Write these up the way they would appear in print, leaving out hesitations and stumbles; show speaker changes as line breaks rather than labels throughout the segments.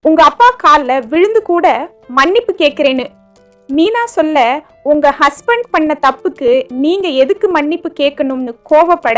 உங்க அப்பா கால்ல விழுந்து கூட மன்னிப்பு கேட்கிறேன்னு மீனா சொல்ல, உங்க ஹஸ்பண்ட் பண்ண தப்புக்கு நீங்க எதுக்கு மன்னிப்பு கேட்கணும்னு கோவப்பட,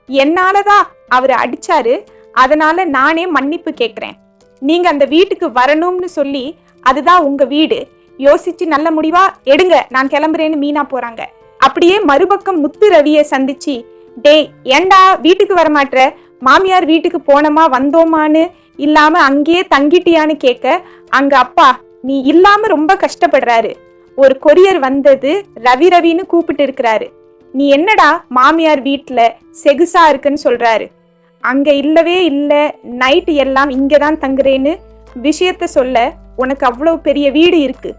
என்னாலதான் அவரை அடிச்சாரு, அதனால நானே மன்னிப்பு கேட்கிறேன். நீங்க அந்த வீட்டுக்கு வரணும்னு சொல்லி, அதுதான் உங்க வீடு, யோசிச்சு நல்ல முடிவா எடுங்க, நான் கிளம்புறேன்னு மீனா போறாங்க. அப்படியே மறுபக்கம் முத்து ரவியை சந்திச்சு, டேய் ஏண்டா வீட்டுக்கு வரமாட்ற, மாமியார் வீட்டுக்கு போனோமா வந்தோமான்னு இல்லாம அங்கேயே தங்கிட்டியான்னு கேட்க, அங்க அப்பா நீ இல்லாம ரொம்ப கஷ்டப்படுறாரு, ஒரு கொரியர் வந்தது ரவின்னு கூப்பிட்டு இருக்கிறாரு, நீ என்னடா மாமியார் வீட்டுல செகுசா இருக்குன்னு சொல்றாரு, அங்க இல்லவே இல்ல, நைட்டு எல்லாம் இங்கதான் தங்குறேன்னு விஷயத்த சொல்ல, உனக்கு அவ்வளவு பெரிய வீடு இருக்கு,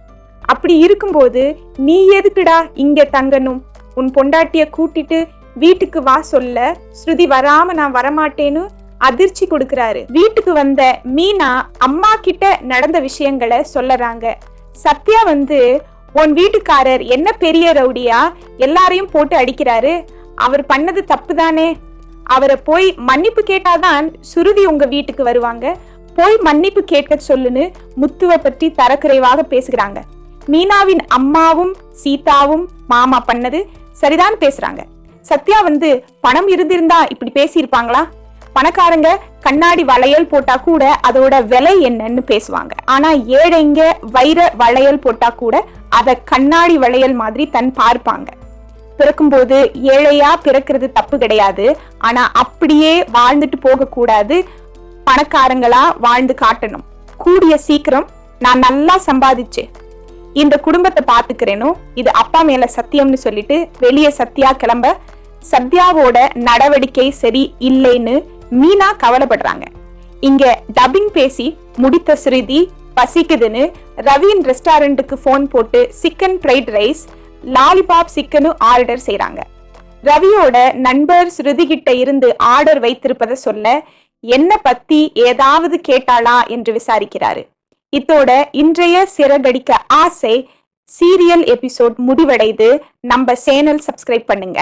அப்படி இருக்கும்போது நீ எதுக்குடா இங்க தங்கணும், உன் பொண்டாட்டிய கூட்டிட்டு வீட்டுக்கு வா சொல்ல, ஸ்ருதி வராம நான் வரமாட்டேன்னு அதிர்ச்சி கொடுக்கிறாரு. வீட்டுக்கு வந்த மீனா அம்மா கிட்ட நடந்த விஷயங்களை சொல்லறாங்க. சத்யா உன் வீட்டுக்காரர் என்ன பெரிய ரவுடியா எல்லாரையும் போட்டு அடிக்கிறாரு, அவர் பண்ணது தப்பு தானே, அவரை போய் மன்னிப்பு கேட்டாதான் சுருதி உங்க வீட்டுக்கு வருவாங்க, போய் மன்னிப்பு கேட்க சொல்லுன்னு முத்துவை பற்றி தரக்குறைவாக பேசுகிறாங்க. மீனாவின் அம்மாவும் சீதாவும் மாமா பண்ணது சரிதான் பேசுறாங்க. சத்யா பணம் இருந்திருந்தா இப்படி பேசியிருப்பாங்களா, பணக்காரங்க கண்ணாடி வளையல் போட்டா கூட அதோட விலை என்னன்னு பேசுவாங்க, ஆனா ஏழைங்க வைர வளையல் போட்டா கூட அத கண்ணாடி வளையல் மாதிரி தன் பார்ப்பாங்க. பிறக்கும்போது ஏழையா பிறக்கிறது தப்பு கிடையாது, ஆனா அப்படியே வாழ்ந்துட்டு போக கூடாது, பணக்காரங்களா வாழ்ந்து காட்டணும். கூடிய சீக்கிரம் நான் நல்லா சம்பாதிச்சு இந்த குடும்பத்தை பாத்துக்கிறேனோ, இது அப்பா மேல சத்தியம்னு சொல்லிட்டு வெளியே சத்யா கிளம்ப, சத்யாவோட நடவடிக்கை சரி இல்லைன்னு மீனா கவலைப்படுறாங்க. இங்க டப்பிங் பேசி முடித்த ஸ்ருதி பசிக்குதுன்னு ரவியின் ரெஸ்டாரண்ட்டுக்கு போன் போட்டு சிக்கன் ஃப்ரைட் ரைஸ், லாலிபாப் சிக்கனும் ஆர்டர் செய்யறாங்க. ரவியோட நண்பர் ஸ்ருதி கிட்ட இருந்து ஆர்டர் வைத்திருப்பதை சொல்ல, என்ன பத்தி ஏதாவது கேட்டாளா என்று விசாரிக்கிறாரு. இதோட இன்றைய சிறகடிக்க ஆசை சீரியல் எபிசோட் முடிவடைது. நம்ம சேனல் சப்ஸ்கிரைப் பண்ணுங்க.